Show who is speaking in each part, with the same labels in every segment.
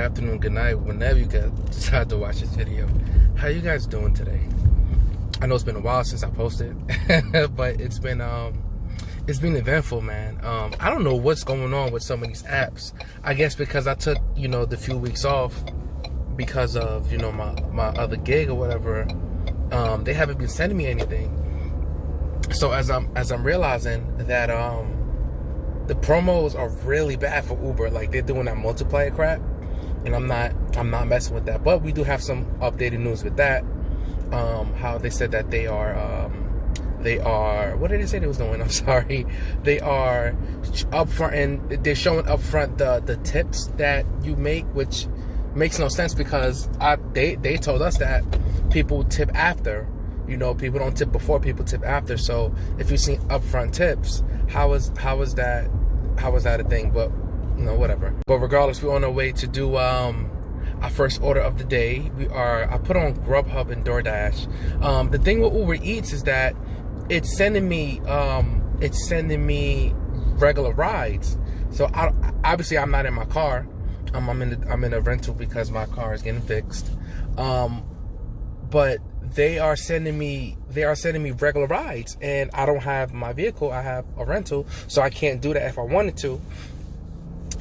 Speaker 1: afternoon, good night, whenever you guys decide to watch this video. How you guys doing today? I know it's been a while since I posted, but it's been eventful, man. I don't know what's going on with some of these apps. I guess because I took, the few weeks off because of, my other gig or whatever. They haven't been sending me anything. So as I'm realizing that the promos are really bad for Uber, like they're doing that multiplier crap, and I'm not messing with that. But we do have some updated news with that. How they said that they are what did they say they was doing? I'm sorry. They are upfront, and they're showing upfront the tips that you make, which makes no sense because they told us that people tip after. People don't tip before, people tip after. So if you see upfront tips, how is that a thing? But whatever. But regardless, we're on our way to do our first order of the day. I put on Grubhub and DoorDash. The thing with Uber Eats is that it's sending me regular rides. So obviously I'm not in my car. I'm in a rental because my car is getting fixed. But they are sending me regular rides, and I don't have my vehicle. I have a rental, so I can't do that if I wanted to.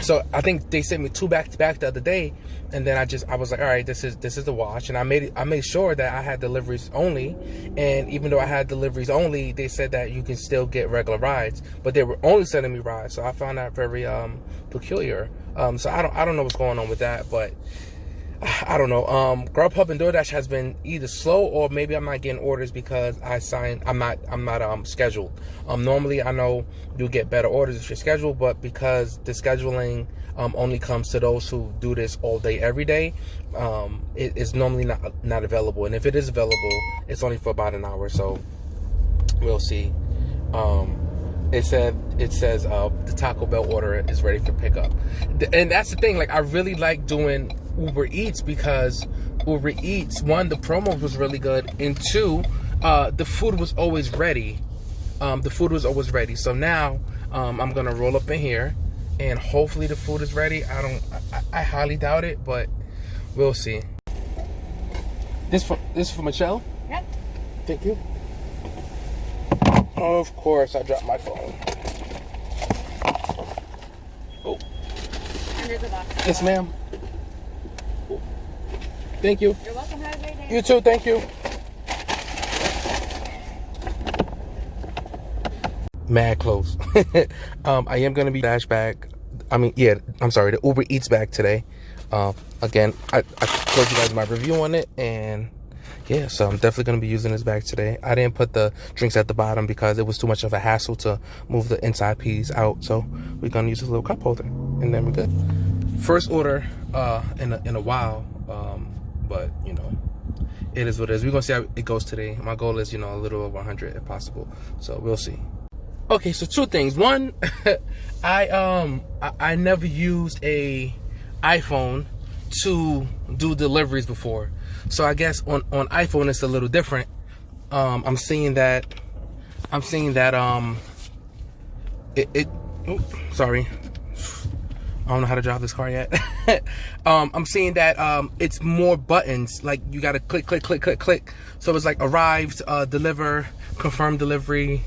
Speaker 1: So I think they sent me 2 back to back the other day, and then I was like, all right, this is the watch, and I made sure that I had deliveries only. And even though I had deliveries only, they said that you can still get regular rides, but they were only sending me rides. So I found that very peculiar. So I don't know what's going on with that, but I don't know. Grubhub and DoorDash has been either slow, or maybe I'm not getting orders because I'm not scheduled. Normally I know you get better orders if you're scheduled, but because the scheduling only comes to those who do this all day every day, it is normally not available. And if it is available, it's only for about an hour. So we'll see. It says the Taco Bell order is ready for pickup, and that's the thing. Like, I really like doing Uber Eats because Uber Eats, one, the promo was really good, and two, the food was always ready. So now I'm gonna roll up in here, and hopefully the food is ready. I highly doubt it, but we'll see. This for Michelle?
Speaker 2: Yep.
Speaker 1: Thank you. Of course, I dropped my phone. Oh.
Speaker 2: Under the box.
Speaker 1: Yes, ma'am. Thank you.
Speaker 2: You're welcome. Have a great day.
Speaker 1: You too. Thank you. Mad close. I am going to be the Uber Eats bag today. Again, I told you guys my review on it, and yeah, so I'm definitely going to be using this bag today. I didn't put the drinks at the bottom because it was too much of a hassle to move the inside piece out. So we're going to use this little cup holder, and then we're good. First order in a while, but it is what it is. We're going to see how it goes today. My goal is, a little over 100 if possible. So we'll see. Okay, so 2 things. One, I never used a iPhone to do deliveries before. So I guess on iPhone it's a little different. I'm seeing that sorry. I don't know how to drive this car yet. I'm seeing that it's more buttons. Like, you gotta click. So it's like arrived, deliver, confirm delivery,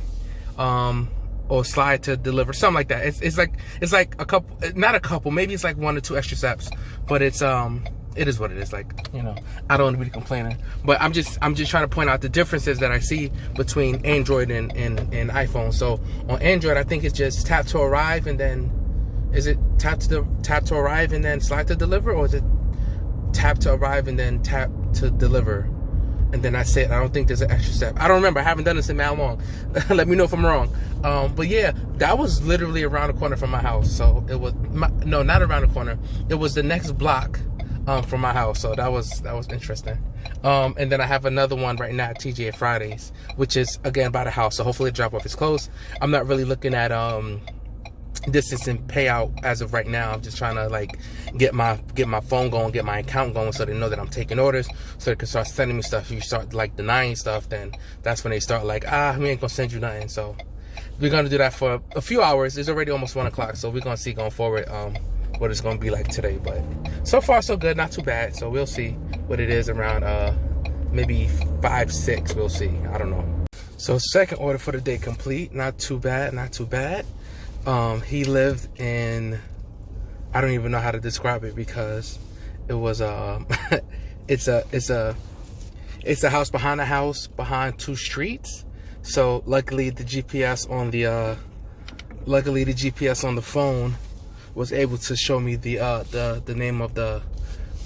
Speaker 1: or slide to deliver, something like that. It's like a couple, not a couple, maybe it's like 1 or 2 extra steps, but it is what it is. Like, I don't want to be complaining, but I'm just trying to point out the differences that I see between Android and iPhone. So on Android, I think it's just tap to arrive, and then is it tap to arrive and then slide to deliver, or is it tap to arrive and then tap to deliver, and then that's it? I don't think there's an extra step. I don't remember. I haven't done this in how long. Let me know if I'm wrong. But yeah, that was literally around the corner from my house. So it was no, not around the corner. It was the next block from my house. So that was interesting. And then I have another one right now at TGA Fridays, which is again by the house. So hopefully the drop off is close. I'm not really looking at distance and payout as of right now. I'm just trying to like get my phone going, get my account going, so they know that I'm taking orders, so they can start sending me stuff. If you start like denying stuff, then that's when they start like, we ain't gonna send you nothing. So we're gonna do that for a few hours. It's already almost 1 o'clock, so we're gonna see going forward what it's gonna be like today. But so far so good, not too bad. So we'll see what it is around maybe 5, 6. We'll see. I don't know. So second order for the day complete. Not too bad, not too bad. He lived in, I don't even know how to describe it because it was it's a house behind a house behind 2 streets. So luckily the GPS on the phone was able to show me the name of the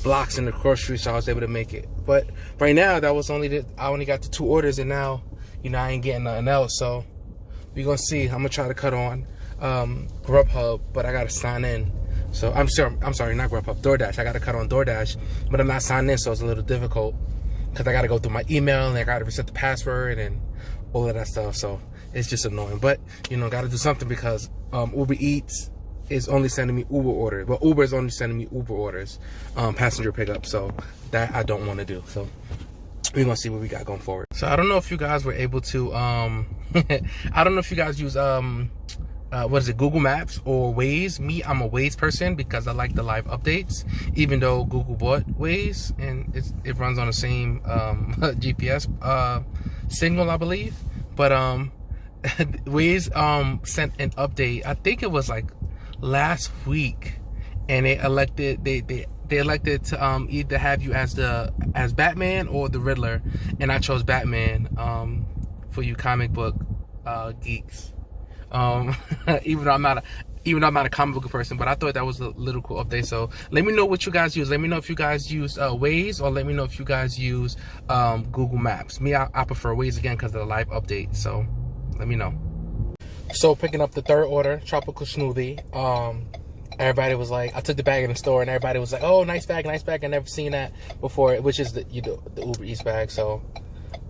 Speaker 1: blocks in the cross street, so I was able to make it. But right now that was I only got the 2 orders, and now I ain't getting nothing else. So we're gonna see. I'm gonna try to cut on Grubhub, but I gotta sign in. So I'm sorry, not Grubhub, DoorDash. I gotta cut on DoorDash, but I'm not signed in, so it's a little difficult because I gotta go through my email and I gotta reset the password and all of that stuff. So it's just annoying, but gotta do something because Uber Eats is only sending me Uber orders. Well, Uber is only sending me Uber orders, passenger pickup. So that I don't want to do. So we're gonna see what we got going forward. So I don't know if you guys were able to I don't know if you guys use what is it, Google Maps or Waze. Me, I'm a Waze person because I like the live updates, even though Google bought Waze and it runs on the same GPS signal, I believe. But Waze sent an update, I think it was like last week, and they elected to either have you as Batman or the Riddler, and I chose Batman for you comic book geeks. Even though I'm not a comic book person, but I thought that was a little cool update. So let me know what you guys use. Let me know if you guys use Waze, or let me know if you guys use Google Maps. Me, I prefer Waze again because of the live update. So let me know. So picking up the third order, tropical smoothie. Everybody was like, I took the bag in the store, and everybody was like, "Oh, nice bag, nice bag." I never seen that before, which is the Uber Eats bag. So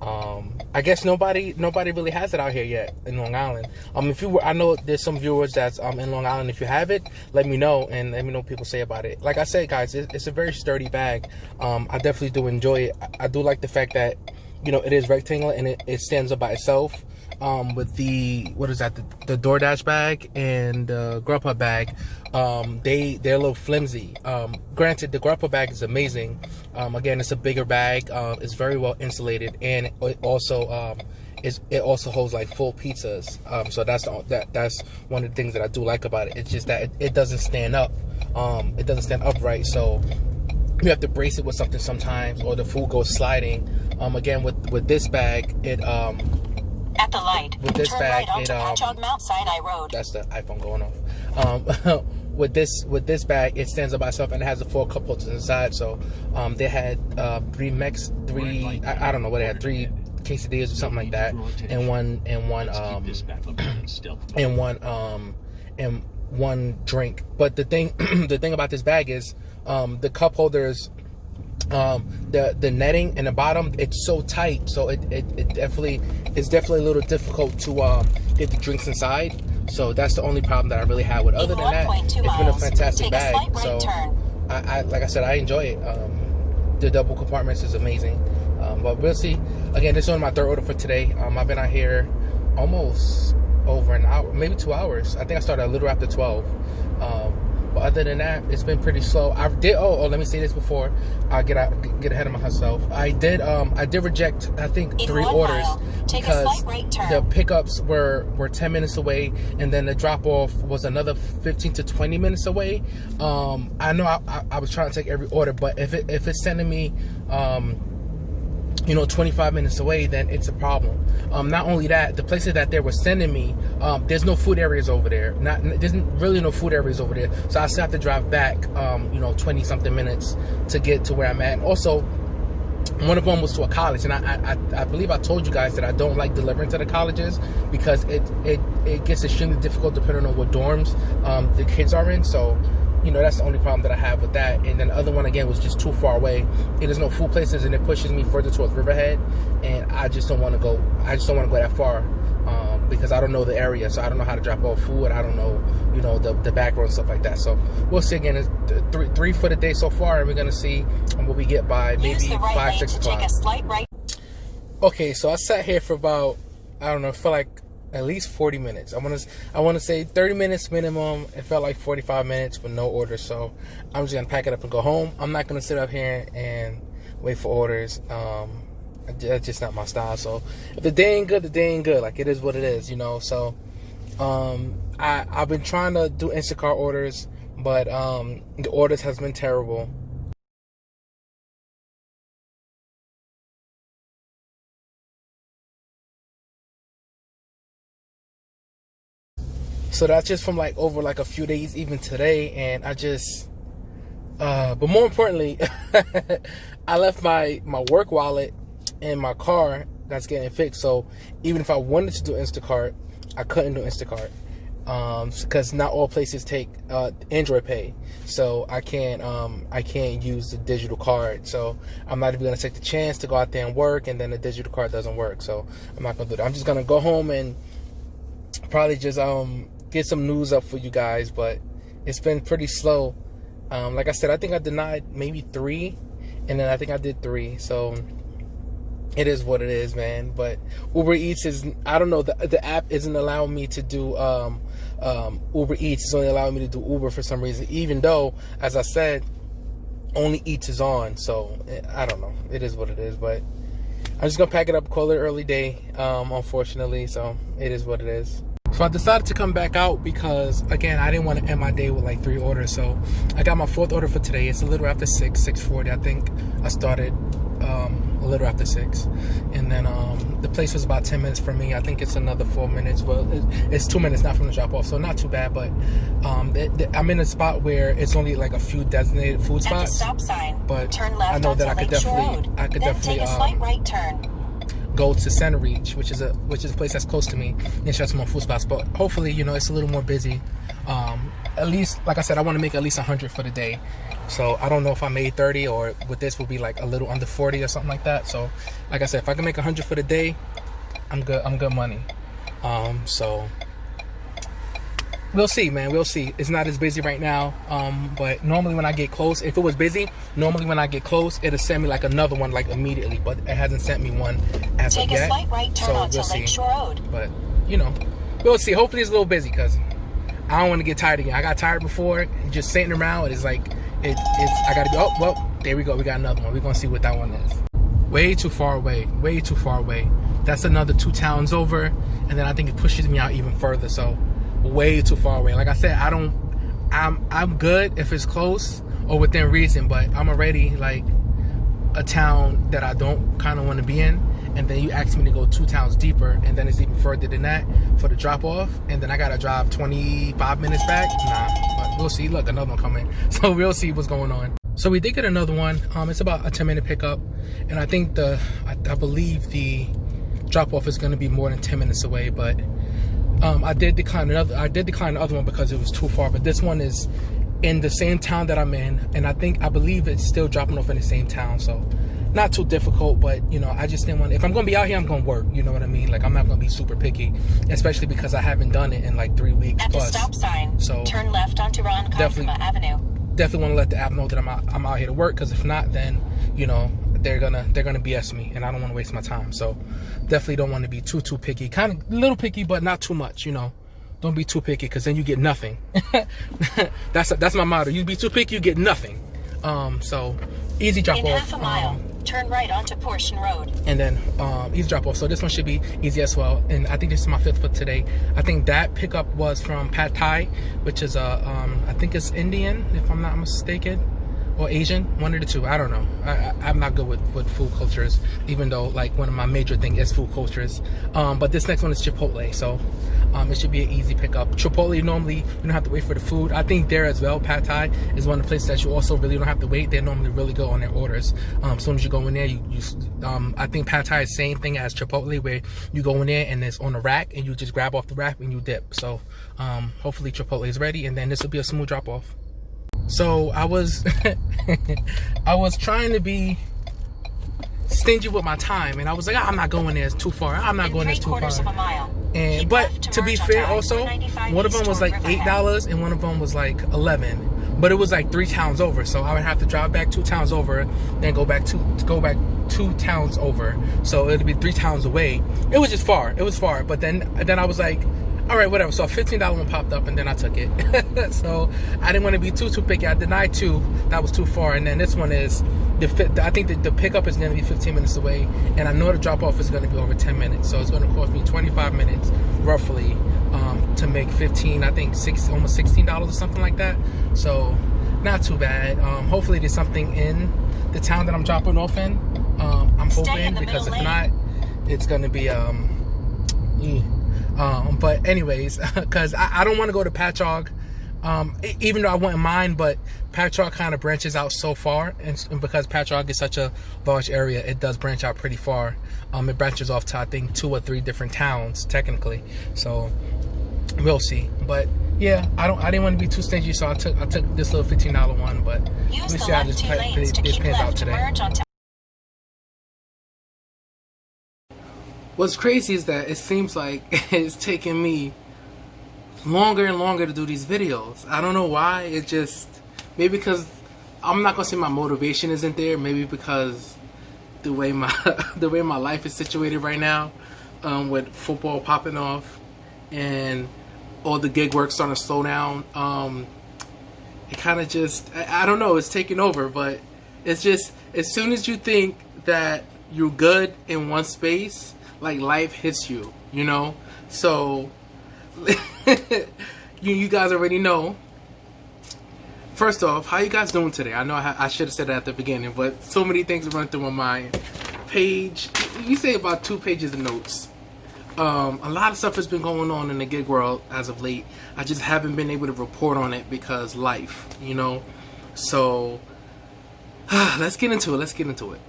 Speaker 1: I guess nobody really has it out here yet in Long Island. I know there's some viewers that's in Long Island. If you have it, let me know, and let me know what people say about it. Like I said, guys, it's a very sturdy bag. I definitely do enjoy it. I do like the fact that it is rectangular and it stands up by itself. With the the DoorDash bag and the Grubhub bag, they're a little flimsy. Granted, the Grubhub bag is amazing. Again, it's a bigger bag. It's very well insulated, and it also holds like full pizzas. So that's one of the things that I do like about it. It's just that it doesn't stand up. It doesn't stand upright. So you have to brace it with something sometimes, or the food goes sliding. Again, with this bag, it
Speaker 3: at the light,
Speaker 1: with this
Speaker 3: turn
Speaker 1: bag,
Speaker 3: right onto Patchogue Mount Sinai Road.
Speaker 1: That's the iPhone going off. With this bag, it stands up by itself, and it has the 4 cup holders inside. So they had 3 I don't know what they had, 3 quesadillas or something like that, and one drink. But the thing about this bag is the cup holders, the netting in the bottom, it's so tight, so it's definitely a little difficult to get the drinks inside. So that's the only problem that I really have with. Other than that, it's been a fantastic bag. So I like I said, I enjoy it. The double compartments is amazing. But we'll see. Again, this is only my third order for today. I've been out here almost over an hour, maybe 2 hours. I think I started a little after 12. But other than that, it's been pretty slow. I did. Oh, let me say this before I get ahead of myself. I did reject, I think, 3 orders because the pickups were 10 minutes away, and then the drop off was another 15 to 20 minutes away. I know I was trying to take every order, but if it's sending me 25 minutes away, then it's a problem. Not only that, the places that they were sending me, there's no food areas over there. There's really no food areas over there. So I still have to drive back, 20 something minutes to get to where I'm at. And also, one of them was to a college, and I believe I told you guys that I don't like delivering to the colleges because it gets extremely difficult depending on what dorms the kids are in. So that's the only problem that I have with that. And then the other one, again, was just too far away. There's no food places, and it pushes me further towards Riverhead, and I just don't want to go. I just don't want to go that far because I don't know the area, so I don't know how to drop off food. I don't know, the back road and stuff like that. So we'll see. Again, it's three for the day so far, and we're gonna see what we get by maybe 5, 6 o'clock.
Speaker 3: Take a slight right.
Speaker 1: Okay, so I sat here for about, I don't know, for like at least 40 minutes. I want to say 30 minutes minimum. It felt like 45 minutes with no orders. So I'm just gonna pack it up and go home. I'm not gonna sit up here and wait for orders. That's just not my style. So if the day ain't good, the day ain't good. Like, it is what it is, you know. So I've been trying to do Instacart orders, but the orders has been terrible. So that's just from like over like a few days, even today. And I just, but more importantly, I left my work wallet in my car that's getting fixed. So even if I wanted to do Instacart, I couldn't do Instacart. Because not all places take Android Pay, so I can't use the digital card. So I'm not even gonna take the chance to go out there and work, and then the digital card doesn't work. So I'm not gonna do that. I'm just gonna go home and probably just get some news up for you guys. But it's been pretty slow. Like I said, I think I denied maybe 3, and then I think I did 3. So it is what it is, man. But Uber Eats is, I don't know, the app isn't allowing me to do Uber Eats. It's only allowing me to do Uber for some reason, even though, as I said, only Eats is on. So I don't know. It is what it is. But I'm just gonna pack it up, call it early day, unfortunately. So it is what it is. So I decided to come back out because, again, I didn't want to end my day with like 3 orders. So I got my 4th order for today. It's a little after 6:40. I think I started a little after 6, and then the place was about 10 minutes from me. I think it's another 4 minutes. Well, it's 2 minutes, not from the drop off, so not too bad. But I'm in a spot where it's only like a few designated food spots.
Speaker 3: At the stop sign,
Speaker 1: but
Speaker 3: turn left
Speaker 1: I know that I could
Speaker 3: Lakeshore
Speaker 1: definitely,
Speaker 3: Road. Then take a slight right turn.
Speaker 1: Go to Center Reach, which is a place that's close to me, and share some more food spots. But hopefully, you know, it's a little more busy. At least, like I said, I want to make at least 100 for the day. So I don't know if I made 30 or with this will be like a little under 40 or something like that. So like I said, if I can make 100 for the day, I'm good. I'm good money. So we'll see, man. We'll see. It's not as busy right now. But normally when I get close, if it was busy, normally when I get close, it'll send me like another one like immediately. But it hasn't sent me one as of yet.
Speaker 3: Take a slight right turn onto Lakeshore Road.
Speaker 1: But you know, we'll see. Hopefully it's a little busy because I don't want to get tired again. I got tired before, just sitting around. It's like I gotta be. Oh well, there we go. We got another one. We're gonna see what that one is. Way too far away. Way too far away. That's another 2 towns over, and then I think it pushes me out even further. So way too far away. Like I said, I'm good if it's close or within reason, but I'm already like a town that I don't kind of want to be in, and then you ask me to go 2 towns deeper, and then it's even further than that for the drop off, and then I gotta drive 25 minutes back. Nah, but we'll see. Look, another one coming. So we'll see what's going on. So we did get another one. It's about a 10-minute pickup, and I think I believe the drop off is going to be more than 10 minutes away. But I did decline the other one because it was too far. But this one is in the same town that I'm in, and I believe it's still dropping off in the same town. So not too difficult, but you know, I just didn't want. If I'm going to be out here, I'm going to work. You know what I mean? Like, I'm not going to be super picky, especially because I haven't done it in like 3 weeks
Speaker 3: At
Speaker 1: plus.
Speaker 3: the stop sign,
Speaker 1: so
Speaker 3: turn left onto Ron Kaifuma Avenue.
Speaker 1: Definitely want to let the app know that I'm out here to work, because if not, then you know they're gonna BS me, and I don't want to waste my time. So definitely don't want to be too picky. Kind of a little picky, but not too much. You know, don't be too picky, because then you get nothing. That's my motto. You be too picky, you get nothing. So easy drop off.
Speaker 3: In half a mile, turn right onto Portion Road. And
Speaker 1: then easy drop off. So this one should be easy as well. And I think this is my 5th for today. I think that pickup was from Pad Thai, which is I think it's Indian, if I'm not mistaken, or Asian, one of the two. I don't know. I'm not good with food cultures, even though like one of my major things is food cultures. But this next one is Chipotle, so it should be an easy pickup. Chipotle, normally you don't have to wait for the food. I think there as well, Pad Thai is one of the places that you also really don't have to wait. They're normally really good on their orders. As soon as you go in there, I think Pad Thai is the same thing as Chipotle, where you go in there and it's on the rack and you just grab off the rack and you dip. So hopefully Chipotle is ready, and then this will be a smooth drop off. So I was I was trying to be stingy with my time, and I was like, I'm not going there, it's too far. I'm not going there, it's too far. And but to be fair, also one of them was like $8 and one of them was like $11, but it was like 3 towns over, so I would have to drive back 2 towns over, then go back 2 towns over, so it'd be 3 towns away. It was just far. It was far. But then I was like, all right, whatever. So a $15 one popped up, and then I took it. So I didn't want to be too picky. I denied 2. That was too far. And then this one is I think the pickup is going to be 15 minutes away, and I know the drop off is going to be over 10 minutes. So it's going to cost me 25 minutes roughly to make 15. I think almost $16 or something like that. So not too bad. Hopefully there's something in the town that I'm dropping off in. I'm hoping, because if not, it's going to be but anyways, because I don't want to go to Patchogue, even though I wouldn't mind, but Patchogue kind of branches out so far, and because Patchogue is such a large area, it does branch out pretty far. It branches off to, I think, 2 or 3 different towns technically, so we'll see. But yeah, I didn't want to be too stingy, so I took this little $15 one. But let me see how this pans out today. What's crazy is that it seems like it's taking me longer and longer to do these videos. I don't know why. It just, maybe because I'm not gonna say my motivation isn't there. Maybe because the way my life is situated right now, with football popping off and all the gig work starting to slow down. It kind of just, I don't know. It's taking over, but it's just, as soon as you think that you're good in one space, like, life hits you, you know? So you guys already know. First off, how you guys doing today? I know I should have said that at the beginning, but so many things are running through my mind. You say about 2 pages of notes. A lot of stuff has been going on in the gig world as of late. I just haven't been able to report on it because life, you know? So let's get into it.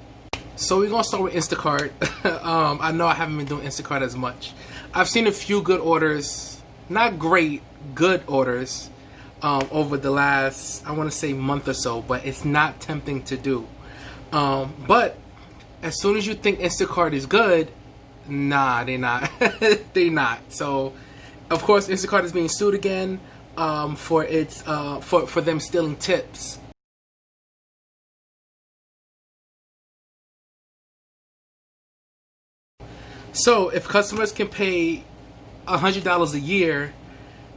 Speaker 1: So we're gonna start with Instacart. I know I haven't been doing Instacart as much. I've seen a few good orders, not great, good orders, over the last, I want to say, month or so, but it's not tempting to do. But as soon as you think Instacart is good, nah, they're not. They're not. So, of course, Instacart is being sued again for its for them stealing tips. So if customers can pay $100 a year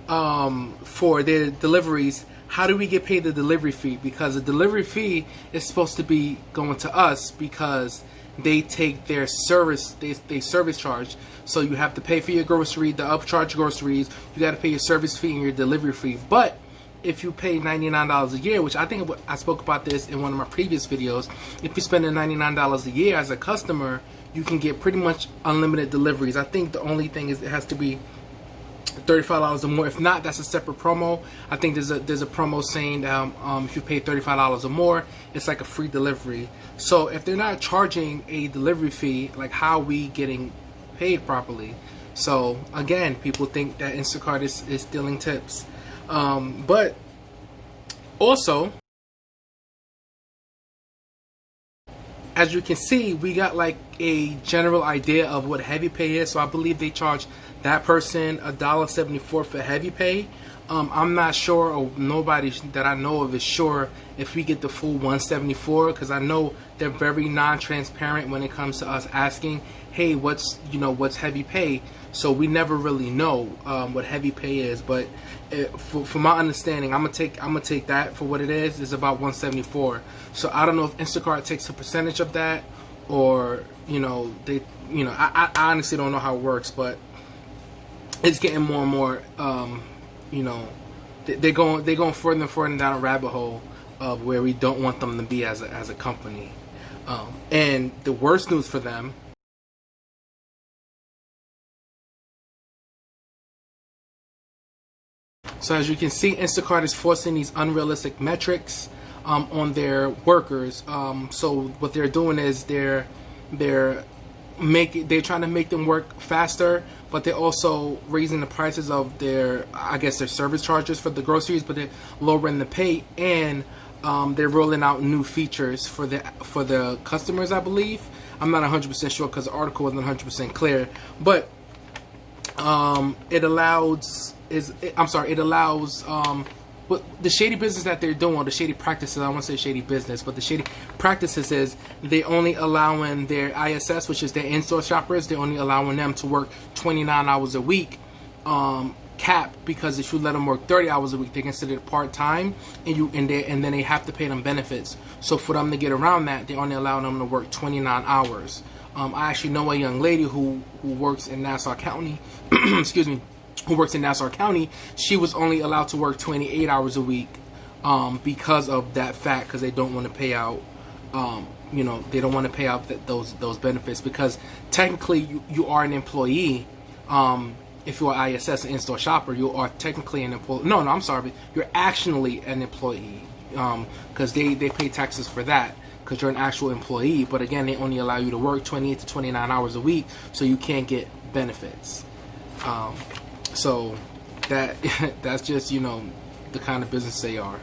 Speaker 1: for their deliveries, how do we get paid the delivery fee? Because the delivery fee is supposed to be going to us because they take their service, they service charge. So you have to pay for your grocery, the upcharge groceries, you got to pay your service fee and your delivery fee. But if you pay $99 a year, which I think I spoke about this in one of my previous videos, if you spend $99 a year as a customer, you can get pretty much unlimited deliveries. I think the only thing is it has to be $35 or more. If not, that's a separate promo. I think there's a promo saying if you pay $35 or more, it's like a free delivery. So if they're not charging a delivery fee, like, how are we getting paid properly? So again, people think that Instacart is stealing tips. But also, as you can see, we got like a general idea of what heavy pay is. So I believe they charge that person $1.74 for heavy pay. I'm not sure, or nobody that I know of is sure if we get the full $174, because I know they're very non-transparent when it comes to us asking, hey, what's heavy pay? So we never really know what heavy pay is. But from my understanding, I'm gonna take that for what it is. It's about $174. So I don't know if Instacart takes a percentage of that, or I honestly don't know how it works. But it's getting more and more. They're going further and further down a rabbit hole of where we don't want them to be as a company. And the worst news for them. So as you can see, Instacart is forcing these unrealistic metrics on their workers. So what they're doing is they're trying to make them work faster, but they're also raising the prices of their service charges for the groceries, but they're lowering the pay, and they're rolling out new features for the customers, I believe. I'm not 100% sure because the article wasn't 100% clear, but it allows the shady business that they're doing, the shady practices, I don't want to say shady business, but the shady practices is they only allowing their ISS, which is their in-store shoppers, they're only allowing them to work 29 hours a week, cap, because if you let them work 30 hours a week, they consider it part-time, and then they have to pay them benefits. So for them to get around that, they only allow them to work 29 hours. I actually know a young lady who works in Nassau County, excuse me, who works in Nassau County. She was only allowed to work 28 hours a week because of that fact, because they don't want to pay out, they don't want to pay out those benefits, because technically you are an employee. If you are ISS, an in-store shopper, you are technically an employee. No, I'm sorry, you're actually an employee, because they pay taxes for that, because you're an actual employee. But again, they only allow you to work 28 to 29 hours a week, so you can't get benefits. So that's just, the kind of business they are.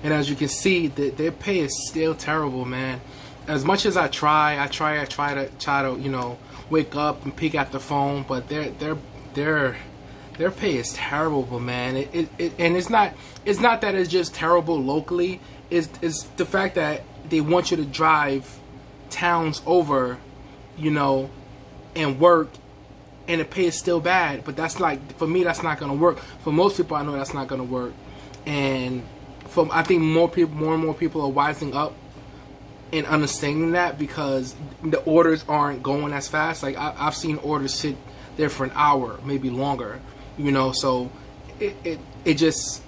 Speaker 1: And as you can see, their pay is still terrible, man. As much as I try to, wake up and peek at the phone, but their pay is terrible, man. And it's not that it's just terrible locally. It's the fact that they want you to drive towns over, and work, and the pay is still bad. But that's for me, that's not gonna work. For most people, I know that's not gonna work. And I think more and more people are wising up and understanding that, because the orders aren't going as fast. Like I've seen orders sit there for an hour, maybe longer. So it is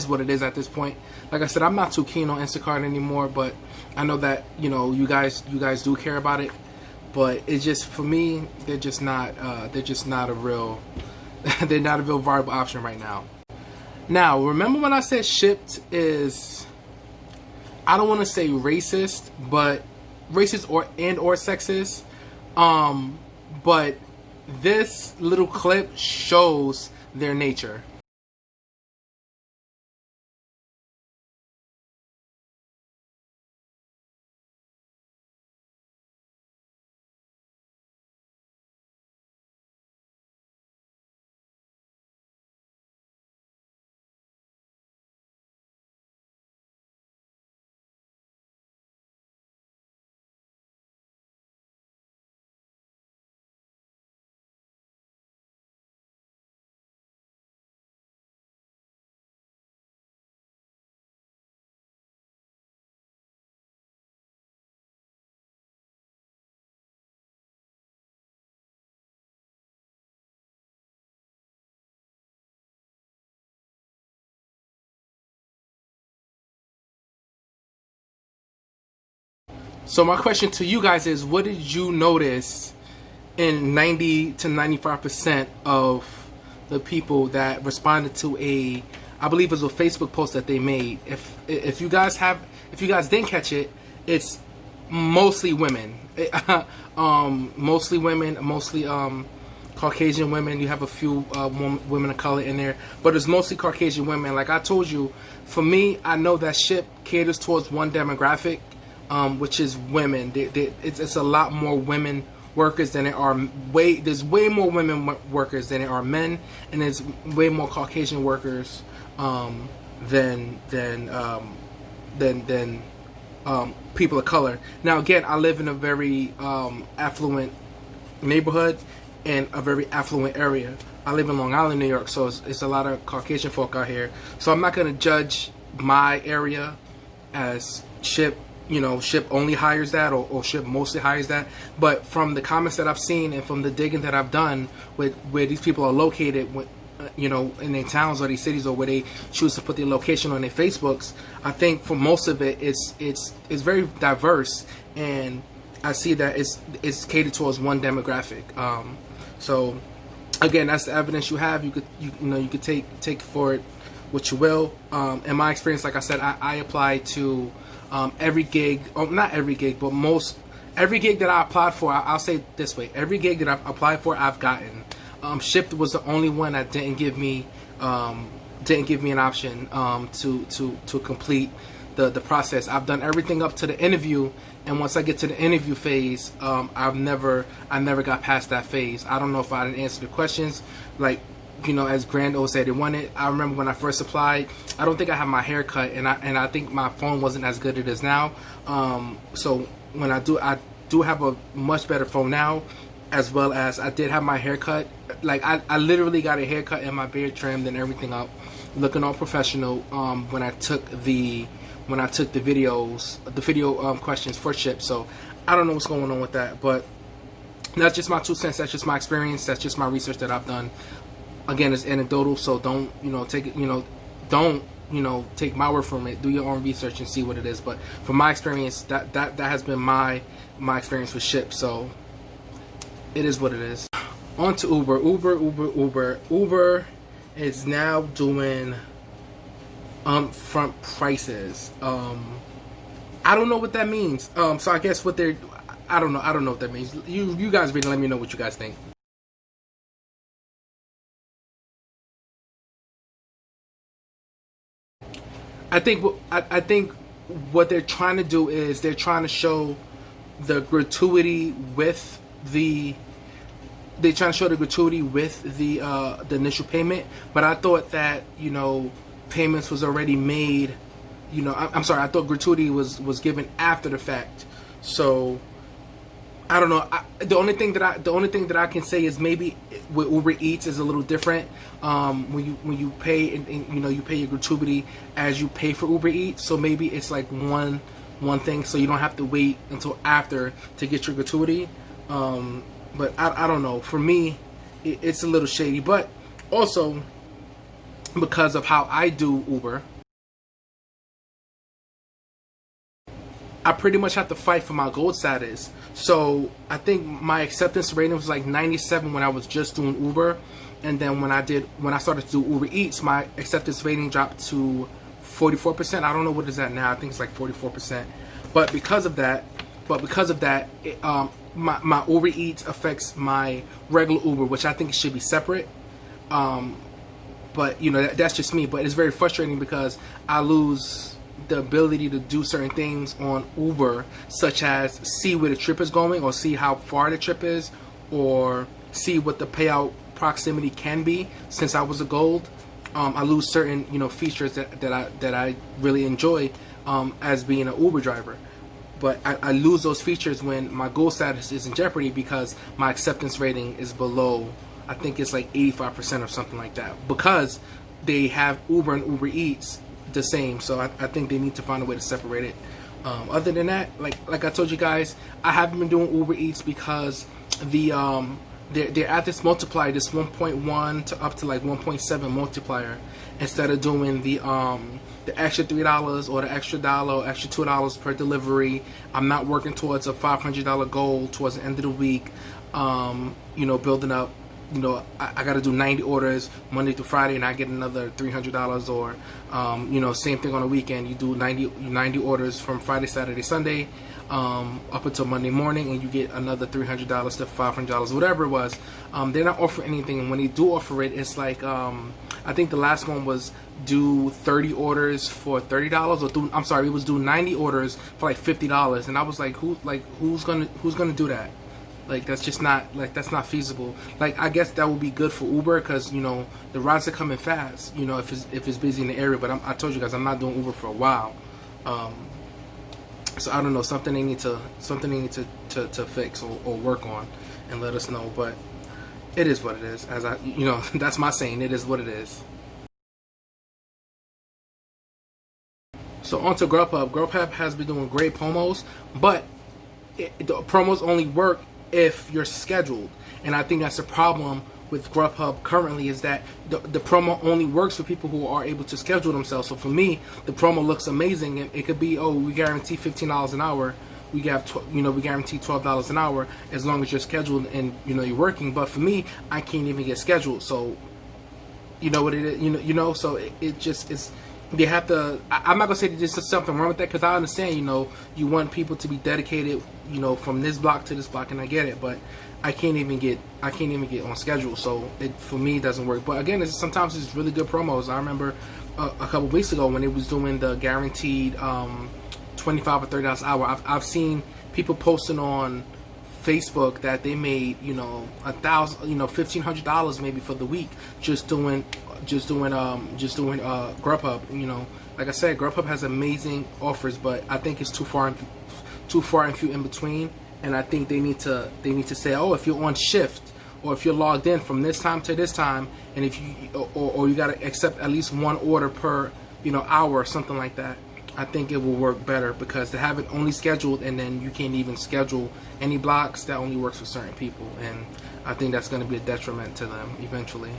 Speaker 1: what it is at this point. Like I said, I'm not too keen on Instacart anymore, but I know that you guys do care about it. But it's just, for me, they're just not a real they're not a real viable option right now. Now, remember when I said shipt is, I don't want to say racist, but racist or sexist. But this little clip shows their nature. So my question to you guys is, what did you notice in 90 to 95% of the people that responded to I believe it was a Facebook post that they made? If you guys didn't catch it, it's mostly women. Mostly women, mostly Caucasian women. You have a few women of color in there, but it's mostly Caucasian women. Like I told you, for me, I know that shipt caters towards one demographic, which is women. It's a lot more women workers than there are there's way more women workers than there are men, and there's way more Caucasian workers than people of color. Now again, I live in a very affluent neighborhood in a very affluent area. I live in Long Island, New York, so it's a lot of Caucasian folk out here. So I'm not going to judge my area as shipt only hires that, or shipt mostly hires that. But from the comments that I've seen and from the digging that I've done with where these people are located, in their towns or these cities, or where they choose to put their location on their Facebooks, I think for most of it, it's very diverse, and I see that it's catered towards one demographic. So again, that's the evidence you have. You could take for it what you will. In my experience, like I said, I apply to every gig, not every gig, but every gig that I applied for. I'll say it this way: every gig that I've applied for, I've gotten. Shipt was the only one that didn't give me an option to complete the process. I've done everything up to the interview, and once I get to the interview phase, I never got past that phase. I don't know if I didn't answer the questions, like, you know, as Grand O said, it wanted. I remember when I first applied, I don't think I had my hair cut, and I think my phone wasn't as good as it is now. So when I do have a much better phone now, as well as I did have my hair cut. Like I literally got a haircut and my beard trimmed and everything up, looking all professional. When I took the video questions for shipt. So I don't know what's going on with that, but that's just my 2 cents. That's just my experience. That's just my research that I've done. Again, it's anecdotal, so don't take it. Don't take my word from it. Do your own research and see what it is. But from my experience, that has been my experience with shipt. So it is what it is. On to Uber. Uber is now doing upfront prices. I don't know what that means. So I guess what they're, I don't know what that means. You guys read and let me know what you guys think. I think what they're trying to do is they're trying to show the gratuity with the initial payment, but I thought that payments was already made. I'm sorry, I thought gratuity was given after the fact. So I don't know. The only thing that I can say is maybe with Uber Eats is a little different. When you pay and you pay your gratuity as you pay for Uber Eats. So maybe it's like one thing, so you don't have to wait until after to get your gratuity. But I don't know. For me, it's a little shady. But also because of how I do Uber, I pretty much have to fight for my gold status. So I think my acceptance rating was like 97 when I was just doing Uber, and then when I started to do Uber Eats, my acceptance rating dropped to 44%. I don't know what is that now. I think it's like 44%. But because of that, my Uber Eats affects my regular Uber, which I think should be separate. But that's just me. But it's very frustrating because I lose the ability to do certain things on Uber, such as see where the trip is going, or see how far the trip is, or see what the payout proximity can be. Since I was a gold, I lose certain features that I really enjoy as being an Uber driver. But I lose those features when my gold status is in jeopardy because my acceptance rating is below, I think it's like 85% or something like that, because they have Uber and Uber Eats the same. So I think they need to find a way to separate it. Other than that, like I told you guys, I haven't been doing Uber Eats because they're at this multiplier, this 1.1 to up to like 1.7 multiplier, instead of doing the extra $3 or the extra $1 or extra $2 per delivery. I'm not working towards a $500 goal towards the end of the week. Building up. I got to do 90 orders Monday through Friday, and I get another $300. Or, same thing on the weekend. You do 90 orders from Friday, Saturday, Sunday, up until Monday morning, and you get another $300 to $500, whatever it was. They're not offering anything, and when they do offer it, it's like I think the last one was do 30 orders for $30, or it was do 90 orders for like $50, and I was like, who's gonna do that? Like that's not feasible. Like I guess that would be good for Uber because the rides are coming fast. If it's busy in the area. But I told you guys I'm not doing Uber for a while. So I don't know, something they need to fix or work on and let us know. But it is what it is. As that's my saying. It is what it is. So on to Grubhub. Grubhub has been doing great promos, but the promos only work if you're scheduled, and I think that's the problem with Grubhub currently, is that the promo only works for people who are able to schedule themselves. So for me, the promo looks amazing, and it could be, we guarantee $15 an hour, we guarantee $12 an hour as long as you're scheduled and you're working. But for me, I can't even get scheduled. So you know what it is, so it just is. They have to. I'm not gonna say that there's something wrong with that, because I understand. You want people to be dedicated. From this block to this block, and I get it. But I can't even get on schedule. So it for me doesn't work. But again, sometimes it's really good promos. I remember a couple weeks ago when it was doing the guaranteed $25 or $30 an hour. I've seen people posting on Facebook that they made, you know, $1,000, you know, $1,500 maybe for the week just doing Grubhub. You know, like I said, Grubhub has amazing offers, but I think it's too far and few in between. And I think they need to say, oh, if you're on shift or if you're logged in from this time to this time, and if you or you got to accept at least one order per, you know, hour or something like that, I think it will work better, because to have it only scheduled and then you can't even schedule any blocks, that only works for certain people, and I think that's going to be a detriment to them eventually.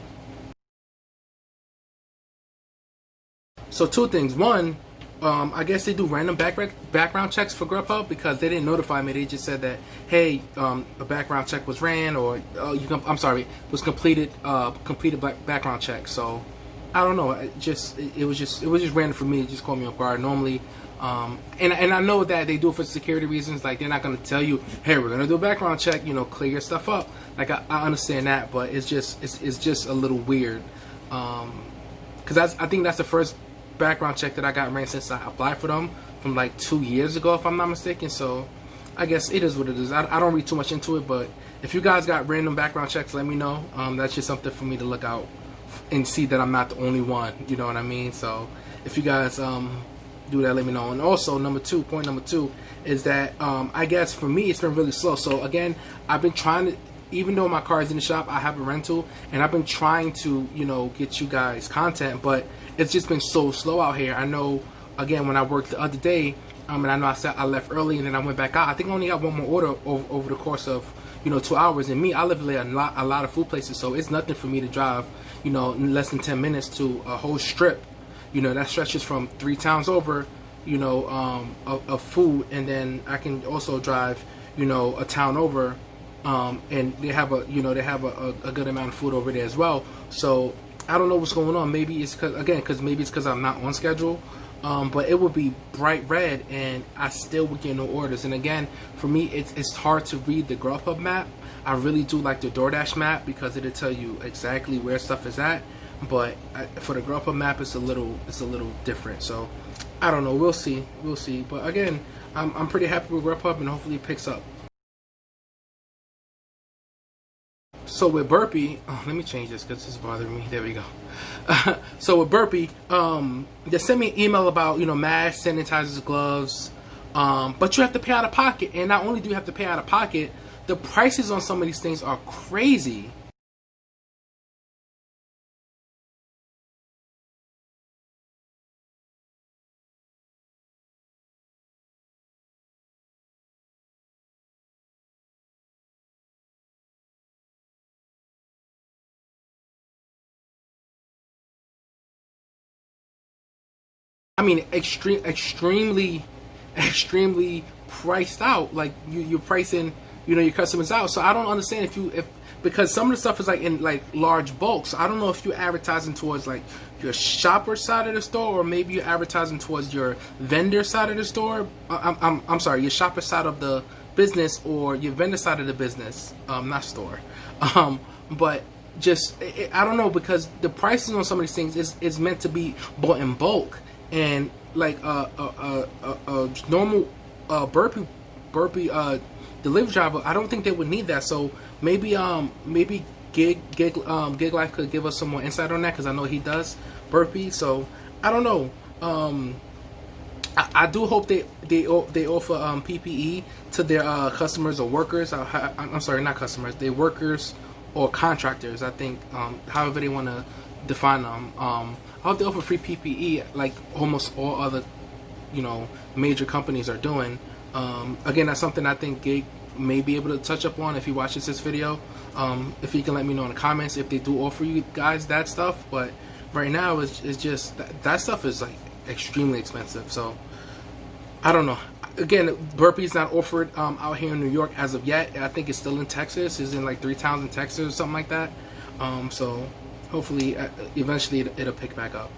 Speaker 1: So two things. One, I guess they do random background checks for Grubhub, because they didn't notify me. They just said that, hey, a background check was ran, or was completed background check. So I don't know. It was just random for me. It just caught me off guard. Normally, and I know that they do it for security reasons. Like, they're not going to tell you, hey, we're going to do a background check. You know, clear your stuff up. Like, I understand that, but it's just a little weird. Because I think that's the first background check that I got ran since I applied for them, from like 2 years ago, if I'm not mistaken. So I guess it is what it is. I don't read too much into it, but if you guys got random background checks, let me know. That's just something for me to look out and see that I'm not the only one. You know what I mean? So if you guys do that, let me know. And also, point number two is that I guess for me it's been really slow. So again, I've been trying to, even though my car is in the shop, I have a rental, and I've been trying to, you know, get you guys content, but it's just been so slow out here. I know, again, when I worked the other day, and I know I left early and then I went back out. I think I only got one more order over the course of, you know, 2 hours. And me, I live a lot of food places, so it's nothing for me to drive, you know, in less than 10 minutes to a whole strip, you know, that stretches from 3 towns over, you know, of food, and then I can also drive, you know, a town over. And they have a good amount of food over there as well. So I don't know what's going on. Maybe it's because I'm not on schedule. But it would be bright red, and I still would get no orders. And again, for me, it's hard to read the Grubhub map. I really do like the DoorDash map, because it'll tell you exactly where stuff is at. But for the Grubhub map, it's a little different. So I don't know. We'll see. But again, I'm pretty happy with Grubhub, and hopefully it picks up. So with Burpee, let me change this because this is bothering me. There we go. So with Burpee, they sent me an email about, you know, masks, sanitizers, gloves, but you have to pay out of pocket. And not only do you have to pay out of pocket, the prices on some of these things are crazy. I mean, extremely priced out. Like you're pricing, you know, your customers out. So I don't understand because some of the stuff is like in like large bulks. So I don't know if you're advertising towards like your shopper side of the store, or maybe you're advertising towards your vendor side of the store. I'm sorry, your shopper side of the business or your vendor side of the business, not store. But just I don't know, because the prices on some of these things is meant to be bought in bulk. And like a normal burpee delivery driver, I don't think they would need that. So maybe Gig Life could give us some more insight on that, because I know he does burpee. So I don't know. I do hope they offer PPE to their customers or workers. I'm sorry, not customers. They workers or contractors. I think however they want to define them. I hope they offer free PPE like almost all other, you know, major companies are doing. Again, that's something I think Gig may be able to touch up on if he watches this video. If he can let me know in the comments if they do offer you guys that stuff. But right now, it's just that stuff is like extremely expensive. So I don't know. Again, Burpee's not offered out here in New York as of yet. I think it's still in Texas. It's in like 3 towns in Texas or something like that. So hopefully, eventually it'll pick back up.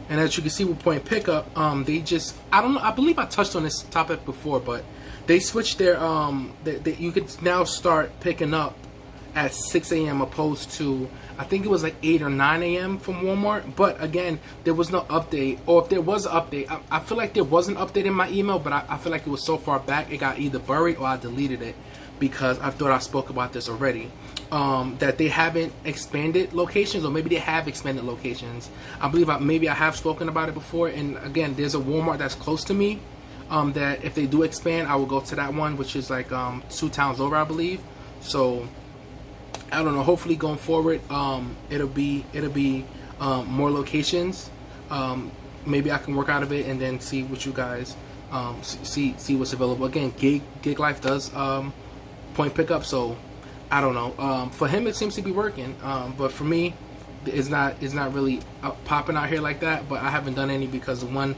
Speaker 1: And as you can see with point pickup, they just, I don't know, I believe I touched on this topic before, but they switched their, you could now start picking up at 6 a.m. opposed to, I think it was like 8 or 9 a.m. from Walmart. But again, there was no update, or if there was an update, I feel like there was an update in my email, but I feel like it was so far back, it got either buried or I deleted it, because I thought I spoke about this already. That they haven't expanded locations, or maybe they have expanded locations. I believe maybe I have spoken about it before. And again, there's a Walmart that's close to me, that if they do expand, I will go to that one, which is like 2 towns over, I believe. So I don't know, hopefully going forward, it'll be more locations. Maybe I can work out of it and then see what you guys see what's available. Again, gig life does point pickup, so I don't know. For him, it seems to be working, but for me, it's not really popping out here like that. But I haven't done any because the one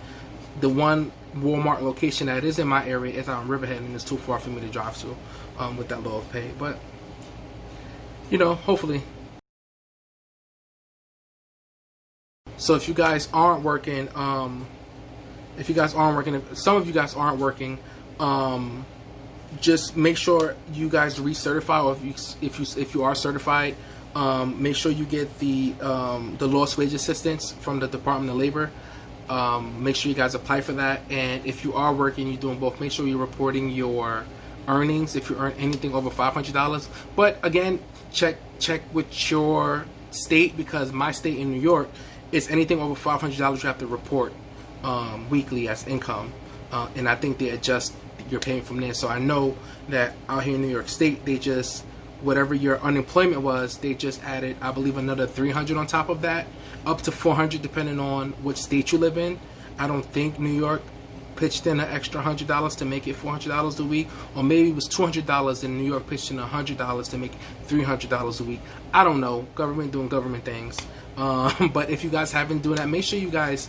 Speaker 1: Walmart location that is in my area is out in Riverhead, and it's too far for me to drive to with that low of pay. But you know, hopefully. So if you guys aren't working, some of you guys aren't working, just make sure you guys recertify, or if you are certified, make sure you get the lost wage assistance from the Department of Labor. Make sure you guys apply for that. And if you are working, you're doing both, make sure you're reporting your earnings if you earn anything over $500. But again, check with your state, because my state in New York is anything over $500 you have to report weekly as income, and I think they adjust your paying from there. So I know that out here in New York State, they just, whatever your unemployment was, they just added, I believe, another $300 on top of that, up to $400 depending on which state you live in. I don't think New York pitched in an extra $100 to make it $400 a week, or maybe it was $200 and New York pitched in $100 to make it $300 a week. I don't know. Government doing government things. But if you guys haven't done that, make sure you guys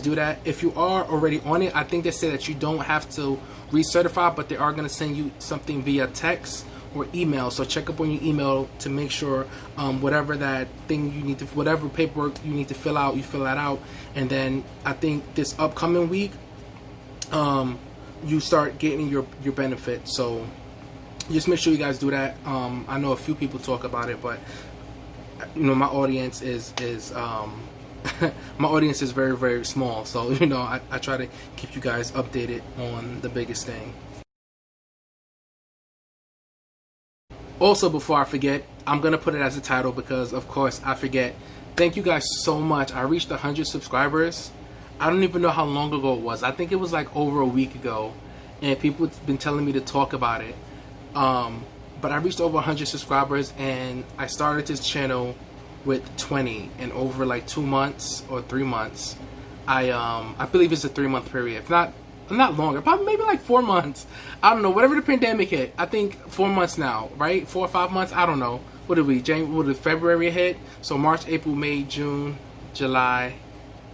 Speaker 1: do that. If you are already on it, I think they say that you don't have to recertify, but they are going to send you something via text or email. So check up on your email to make sure whatever that thing you need to, whatever paperwork you need to fill out, you fill that out. And then I think this upcoming week, you start getting your benefit. So just make sure you guys do that. I know a few people talk about it, but you know, my audience is my audience is very, very small. So you know, I try to keep you guys updated on the biggest thing. Also, before I forget, I'm gonna put it as a title because of course I forget. Thank you guys so much. I reached 100 subscribers. I don't even know how long ago it was. I think it was like over a week ago, and people have been telling me to talk about it. But I reached over 100 subscribers, and I started this channel with 20, and over like 2 months or 3 months, I believe it's a 3-month period, if not longer, probably maybe like 4 months. I don't know, whatever the pandemic hit. I think 4 months now, right? 4 or 5 months. I don't know. What did we? February hit? So March, April, May, June, July,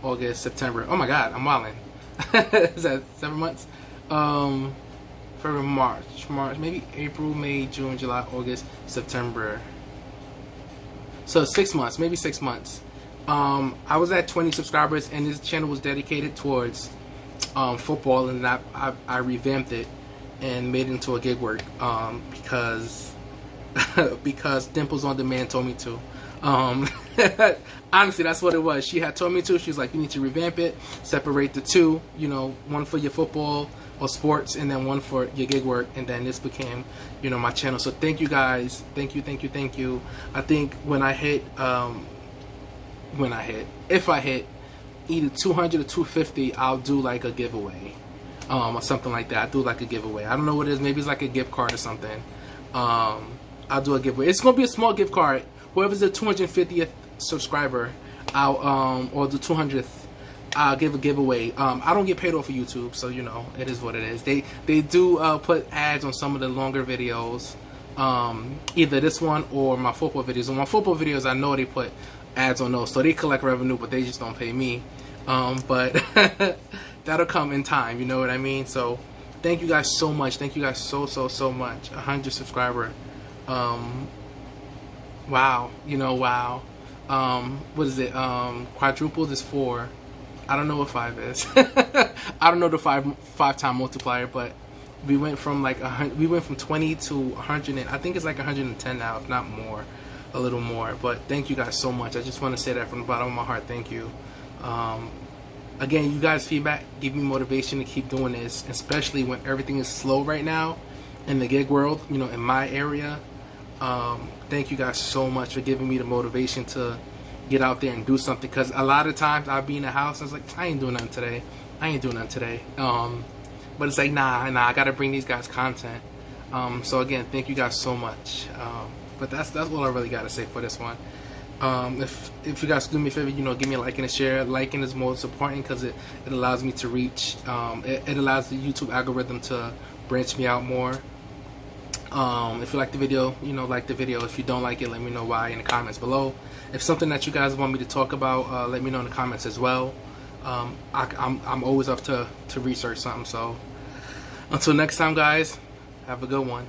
Speaker 1: August, September. Oh my God, I'm wilding. Is that 7 months? February, March, maybe April, May, June, July, August, September. So 6 months, maybe 6 months. I was at 20 subscribers, and this channel was dedicated towards football, and I revamped it and made it into a gig work because Dimples on Demand told me to. Honestly, that's what it was. She had told me to. She's like, you need to revamp it, separate the two, you know, one for your football or sports, and then one for your gig work. And then this became, you know, my channel. So thank you guys. Thank you. I think if I hit either 200 or 250, I'll do like a giveaway, or something like that. I'll do like a giveaway. I don't know what it is. Maybe it's like a gift card or something. I'll do a giveaway. It's gonna be a small gift card. Whoever's the 250th subscriber, or the 200th, I'll give a giveaway. I don't get paid off of YouTube, so you know, it is what it is. They do put ads on some of the longer videos, either this one or my football videos. On my football videos, I know they put ads on those, so they collect revenue, but they just don't pay me. But that'll come in time, you know what I mean? So thank you guys so much. Thank you guys so much. 100 subscriber. Wow, you know, wow. What is it? Quadrupled is 4. I don't know what 5 is. I don't know the five-time multiplier, but we went from like 20 to 100, and I think it's like 110 now, if not more, a little more. But thank you guys so much. I just want to say that from the bottom of my heart. Thank you. Again, you guys' feedback give me motivation to keep doing this, especially when everything is slow right now in the gig world, you know, in my area. Thank you guys so much for giving me the motivation to get out there and do something, because a lot of times I'll be in the house and it's like, I ain't doing nothing today. But it's like, nah, I gotta bring these guys content. So again, thank you guys so much. But that's all I really gotta say for this one. If you guys do me a favor, you know, give me a like and a share. Liking is most important because it allows me to reach, it allows the YouTube algorithm to branch me out more. If you like the video, you know, like the video. If you don't like it, let me know why in the comments below. If something that you guys want me to talk about, let me know in the comments as well. I'm always up to research something. So until next time, guys, have a good one.